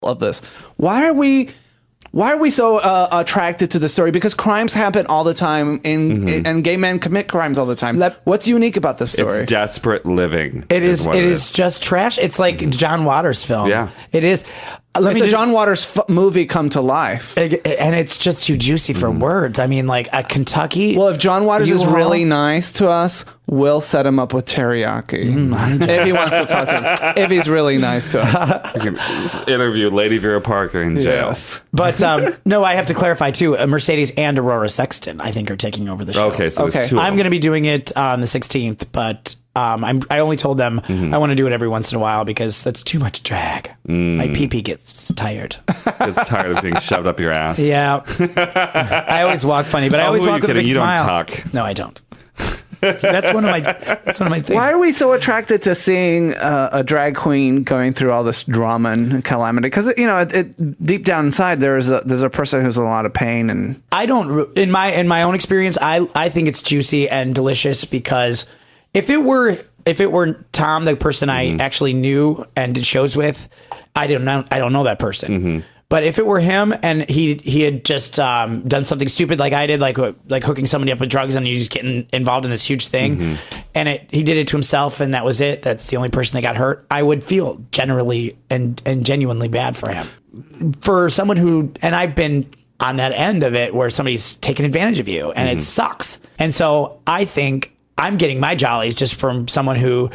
of this. Why are we so attracted to the story? Because crimes happen all the time, and gay men commit crimes all the time. What's unique about this story? It's desperate living. It is just trash. It's like John Waters' film. Yeah. It is. It's a John Waters movie come to life. And it's just too juicy for words. I mean, like a Kentucky. Well, if John Waters is really nice to us, we'll set him up with teriyaki. If he wants to talk to him. If he's really nice to us. You can interview Lady Vera Parker in jail. Yes. But no, I have to clarify too. Mercedes and Aurora Sexton, I think, are taking over the show. Okay, so it's two. I'm going to be doing it on the 16th, but I only told them I want to do it every once in a while because that's too much drag. My pee-pee gets tired. It's tired of being shoved up your ass. Yeah. I always walk funny, but I always walk with a big smile. You don't talk. No, I don't. That's one of my things. Why are we so attracted to seeing a drag queen going through all this drama and calamity? Because it deep down inside there's a person who's in a lot of pain. And I don't. In my own experience, I think it's juicy and delicious because if it were Tom, the person I actually knew and did shows with, I don't know that person. But if it were him and he had just done something stupid like I did, like hooking somebody up with drugs and he's getting involved in this huge thing, and he did it to himself and that was it. That's the only person that got hurt. I would feel generally and genuinely bad for him. For someone who, and I've been on that end of it where somebody's taking advantage of you and it sucks. And so I think I'm getting my jollies just from someone who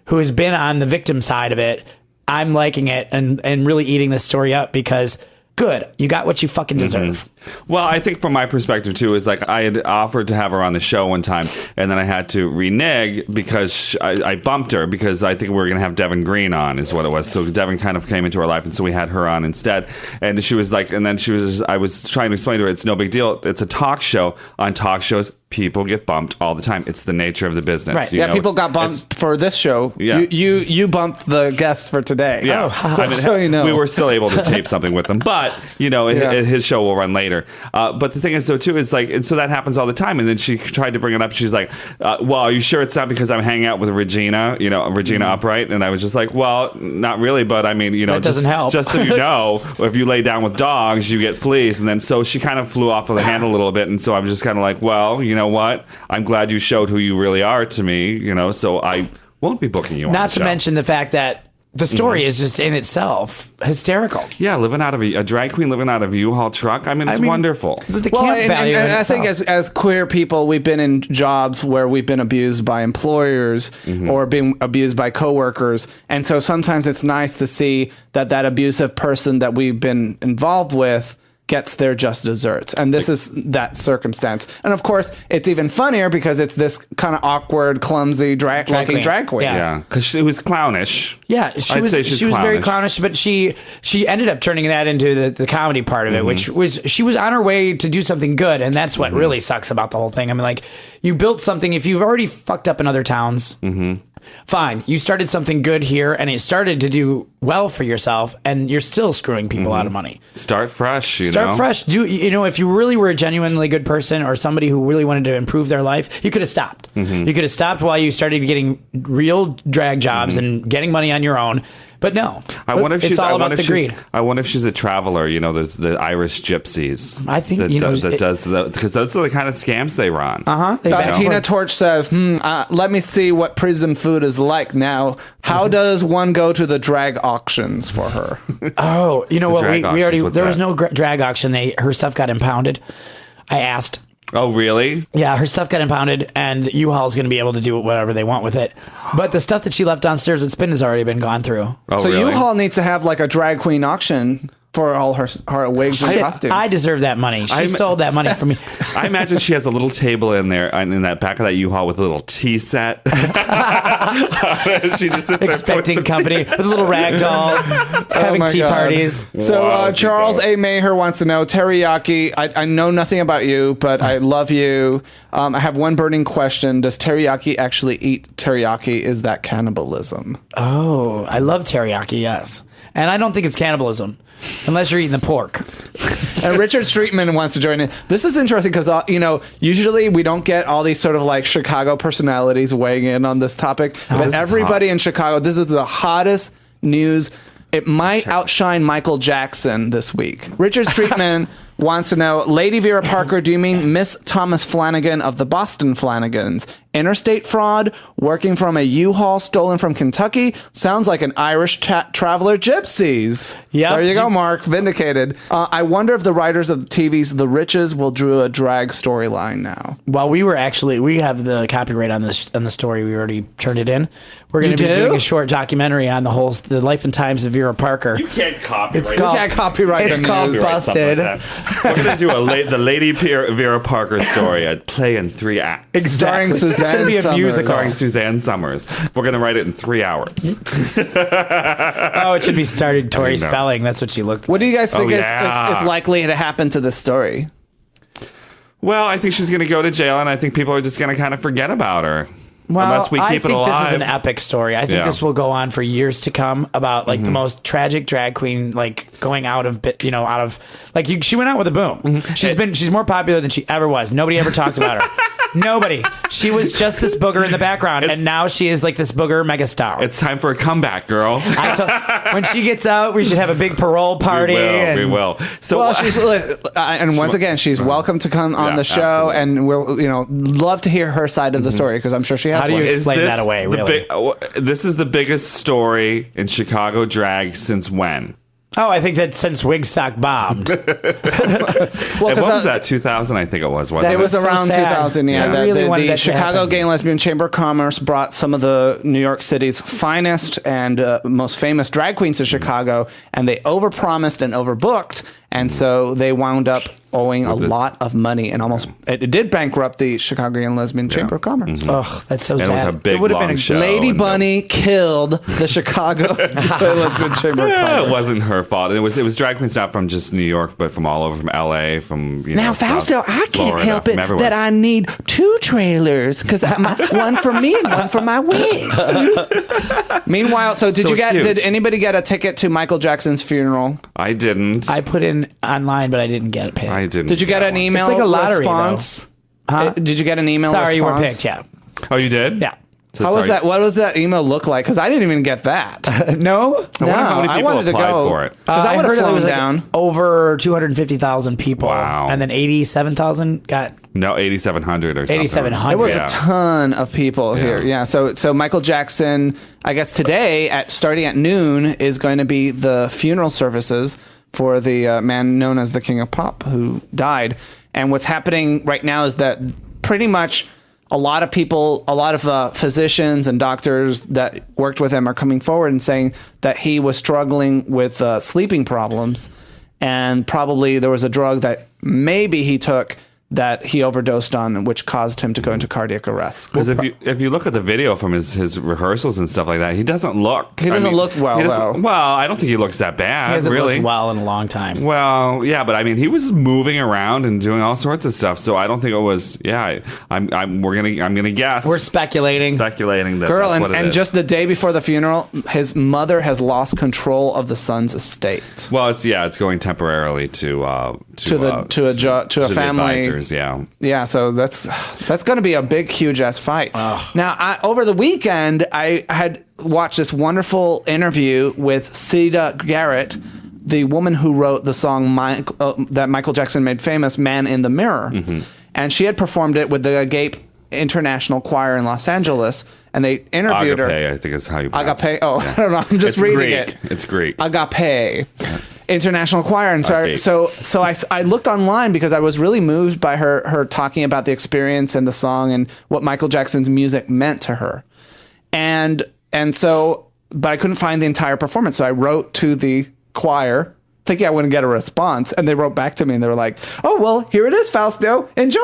has been on the victim side of it. I'm liking it and really eating this story up because good, you got what you fucking deserve. Well, I think from my perspective too is like I had offered to have her on the show one time and then I had to renege because I bumped her because I think we were going to have Devin Green on is what it was. So Devin kind of came into our life and so we had her on instead. And she was like, and then I was trying to explain to her, it's no big deal. It's a talk show. On talk shows, people get bumped all the time. It's the nature of the business. Right. Yeah, people got bumped for this show. Yeah. You bumped the guest for today. Yeah. So you know. We were still able to tape something with them. But, his show will run later. But the thing is, though, too, is like, and so that happens all the time. And then she tried to bring it up. She's like, well, are you sure it's not because I'm hanging out with Regina, Regina Upright? And I was just like, well, not really. But I mean, that doesn't help. Just so you know, if you lay down with dogs, you get fleas. And then so she kind of flew off of the handle a little bit. And so I was just kind of like, well, you know what? I'm glad you showed who you really are to me, so I won't be booking you on the show. Not to mention the fact that the story is just in itself hysterical. Yeah, living out of a drag queen living out of a U-Haul truck. I mean, it's wonderful. The camp value and I think as queer people, we've been in jobs where we've been abused by employers or being abused by coworkers. And so sometimes it's nice to see that abusive person that we've been involved with gets their just desserts. And this is that circumstance. And of course, it's even funnier because it's this kind of awkward, clumsy, drag queen. Yeah, because she was clownish. Yeah, she was very clownish, but she ended up turning that into the comedy part of it, which was she was on her way to do something good, and that's what really sucks about the whole thing. I mean, like, you built something, if you've already fucked up in other towns, fine. You started something good here, and it started to do well for yourself, and you're still screwing people out of money. Start fresh, Start fresh. If you really were a genuinely good person or somebody who really wanted to improve their life, you could have stopped. You could have stopped while you started getting real drag jobs and getting money on your own. But no, I wonder if it's all about the greed. I wonder if she's a traveler. There's the Irish gypsies. I think because those are the kind of scams they run. Tina Torch says, "Let me see what prison food is like now. How does one go to the drag auctions for her?" Oh, you know what? We already there was no drag auction. Her stuff got impounded. I asked. Oh, really? Yeah, her stuff got impounded, and U-Haul is going to be able to do whatever they want with it. But the stuff that she left downstairs at Spin has already been gone through. Oh, so really? U-Haul needs to have like a drag queen auction for all her wigs and costumes. I deserve that money. She sold that money for me. I imagine she has a little table in there, in that back of that U-Haul with a little tea set. She just sits expecting company with a little rag doll, having tea parties. So Charles A. Maher wants to know, teriyaki, I know nothing about you, but I love you. I have one burning question. Does teriyaki actually eat teriyaki? Is that cannibalism? Oh, I love teriyaki, yes. And I don't think it's cannibalism. Unless you're eating the pork. And Richard Streetman wants to join in. This is interesting because, usually we don't get all these sort of like Chicago personalities weighing in on this topic. But everybody in Chicago, this is the hottest news it might outshine Michael Jackson this week. Richard Streetman wants to know, Lady Vera Parker, do you mean Miss Thomas Flanagan of the Boston Flanagans? Interstate fraud, working from a U-Haul stolen from Kentucky? Sounds like an Irish traveler gypsies. Yep. There you go, Mark. Vindicated. I wonder if the writers of the TV's The Riches will drew a drag storyline now. Well, we have the copyright on the story. We already turned it in. We're going to be doing a short documentary on the life and times of Vera Parker. You can't copyright. It's called, You can't copyright It's the called news. Busted. We're going to do the Lady Vera Parker story. I'd play in 3 acts. Starring Suzanne It's going to be a Summers. musical. Starring Suzanne Summers. We're going to write it in 3 hours. Oh, it should be started Tori I know. Spelling. That's what she looked like. What do you guys think Oh, yeah. is likely to happen to this story? Well, I think she's going to go to jail, and I think people are just going to kind of forget about her. Unless we keep it alive. I think this is an epic story. I think this will go on for years to come about like the most tragic drag queen, like going out of she went out with a boom. She's more popular than she ever was. Nobody ever talked about her. Nobody. She was just this booger in the background, and now she is like this booger megastar. It's time for a comeback, girl. When she gets out, we should have a big parole party. We will. So, Well, she's and once again, she's welcome to come on the show, absolutely. and we'll love to hear her side of the story because I'm sure she has How do you one. explain that away, really? This is the biggest story in Chicago drag since when? Oh, I think that since Wigstock bombed. Well, What was that? 2000, I think it was, wasn't it? It was so around sad. 2000, yeah. I really wanted The that to Chicago happen. Gay and Lesbian Chamber of Commerce brought some of the New York City's finest and most famous drag queens to Chicago, and they overpromised and overbooked, and so they wound up owing a lot of money, and almost it did bankrupt the Chicago Gay and Lesbian Chamber of Commerce. Ugh, that's so And it was sad. a big, would've long show. Lady and Bunny killed the Chicago Gay and Lesbian Chamber of Yeah, Commerce. it wasn't her fault. It was drag queens not from just New York, but from all over, from LA, from Now, Fausto, I can't Florida, help it from everywhere. that I need 2 trailers because one for me and one for my wigs. Meanwhile, so did So you it's get? huge. Did anybody get a ticket to Michael Jackson's funeral? I didn't. I put in online, but I didn't get it paid. I didn't. Did you get an email It's like a lottery, response? Huh? Did you get an email Sorry, you response? weren't picked. Yeah. Oh, you did? Yeah. So How was sorry. that? What does that email look like? Because I didn't even get that. No. I wonder how many I people wanted to applied go for it. because I would have heard it flown was like down. over 250,000 people. Wow. And then 87,000 got No, 8,700 or something. 8,700. There was Yeah. a ton of people here. Yeah. So Michael Jackson, I guess today starting at noon is going to be the funeral services for the man known as the King of Pop who died. And what's happening right now is that pretty much a lot of people, a lot of physicians and doctors that worked with him are coming forward and saying that he was struggling with sleeping problems, and probably there was a drug that maybe he took that he overdosed on, which caused him to go into cardiac arrest. Because if you look at the video from his rehearsals and stuff like that, he doesn't look. He doesn't look well, he doesn't- though. Well, I don't think he looks that bad. He hasn't really. looked well in a long time. Well, yeah, but I mean, he was moving around and doing all sorts of stuff. So I don't think it was. Yeah, I'm gonna guess. We're speculating. speculating that Girl, that's what it and is. just the day before the funeral, his mother has lost control of the son's estate. Well, it's going temporarily to a family. advisors, yeah. Yeah, so that's going to be a big, huge ass fight. Now, over the weekend, I had watched this wonderful interview with Sida Garrett, the woman who wrote the song that Michael Jackson made famous, "Man in the Mirror," and she had performed it with the Agape International Choir in Los Angeles, and they interviewed her. Agape, I think is how you pronounce Agape. it. Oh, Yeah. I don't know. I'm just It's reading Greek. it. It's Greek. Agape International Choir, and Agape. so I looked online because I was really moved by her talking about the experience and the song and what Michael Jackson's music meant to her, and so, but I couldn't find the entire performance, so I wrote to the choir thinking I wouldn't get a response, and they wrote back to me and they were like, "Oh well, here it is, Fausto. Enjoy."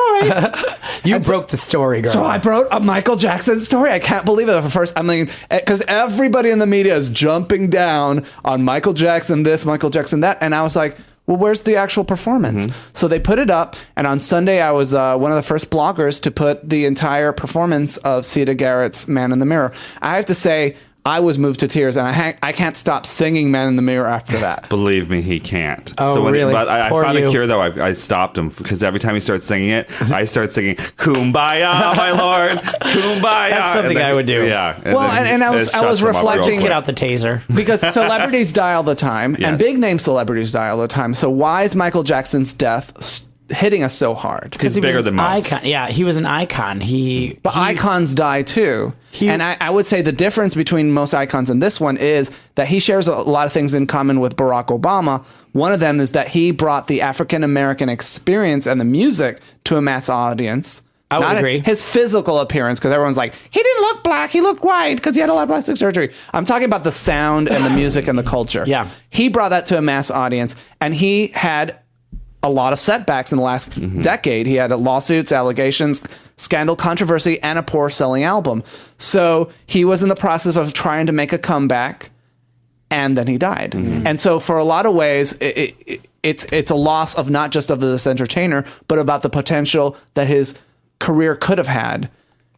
You broke the story, girl. So I wrote a Michael Jackson story. I can't believe it. I mean, because everybody in the media is jumping down on Michael Jackson this, Michael Jackson that, and I was like, well, where's the actual performance? So they put it up, and on Sunday I was one of the first bloggers to put the entire performance of Sida Garrett's "Man in the Mirror." I have to say, I was moved to tears, and I can't stop singing "Man in the Mirror" after that. Believe me, he can't. Oh, really? But I Poor found you. a cure, though. I stopped him because every time he starts singing it, I start singing "Kumbaya, my lord, Kumbaya." That's something I would do. Yeah. Well, then and I it was shuts him up real reflecting- quick. Get out the taser. Because celebrities die all the time, and Yes. big name celebrities die all the time. So why is Michael Jackson's death hitting us so hard? He's bigger than most. Icon. Yeah, he was an icon. But icons die too. And I would say the difference between most icons and this one is that he shares a lot of things in common with Barack Obama. One of them is that he brought the African American experience and the music to a mass audience. I would Not agree. His physical appearance, because everyone's like, he didn't look black, he looked white because he had a lot of plastic surgery. I'm talking about the sound and the music and the culture. Yeah. He brought that to a mass audience, and he had a lot of setbacks in the last decade. He had lawsuits, allegations, scandal, controversy, and a poor selling album. So he was in the process of trying to make a comeback, and then he died. And so for a lot of ways, it's a loss of not just of this entertainer, but about the potential that his career could have had.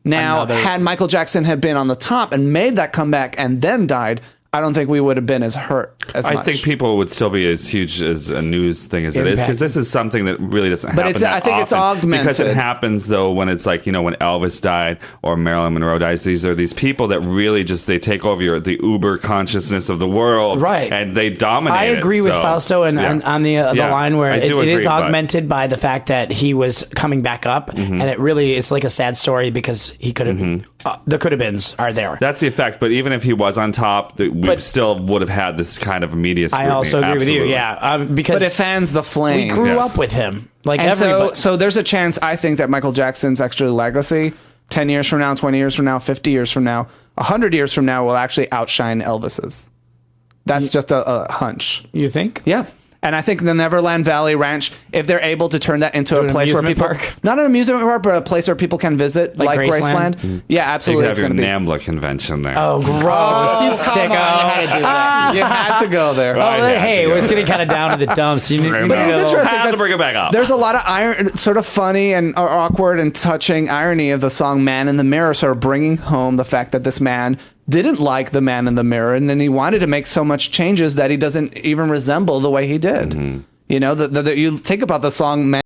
Now, had Michael Jackson had been on the top and made that comeback and then died, I don't think we would have been as hurt as much. I think people would still be as huge as a news thing as it is, because this is something that really doesn't happen. But that I think it's often. augmented. Because it happens though when it's like, when Elvis died or Marilyn Monroe dies. These are these people that really just they take over the uber consciousness of the world, Right. And they dominate. I agree with Fausto and on the line where it is augmented by the fact that he was coming back up, and it's like a sad story because he could have the could have beens are there. That's the effect. But even if he was on top, we still would have had this kind of media scrutiny. I also agree with you. Yeah, because but it fans the flame. we grew up with him. Like And everybody. so there's a chance, I think, that Michael Jackson's actually legacy 10 years from now, 20 years from now, 50 years from now, 100 years from now will actually outshine Elvis's. That's just a hunch. You think? Yeah. And I think the Neverland Valley Ranch, if they're able to turn that into a an place where amusement people, park? not an amusement park, but a place where people can visit, like Graceland? Graceland. Yeah, You absolutely. could It's have your going to be. NAMBLA convention there. Oh, gross! You sicko. You had to go there. Right. Oh, I had hey, to it go was there. getting kind of down to the dumps. You need, But you But need it's a little- interesting Have to because bring it back up. there's a lot of sort of funny and awkward and touching irony of the song "Man in the Mirror," sort of bringing home the fact that this man didn't like the man in the mirror, and then he wanted to make so much changes that he doesn't even resemble the way he did. You know, you think about the song "Man."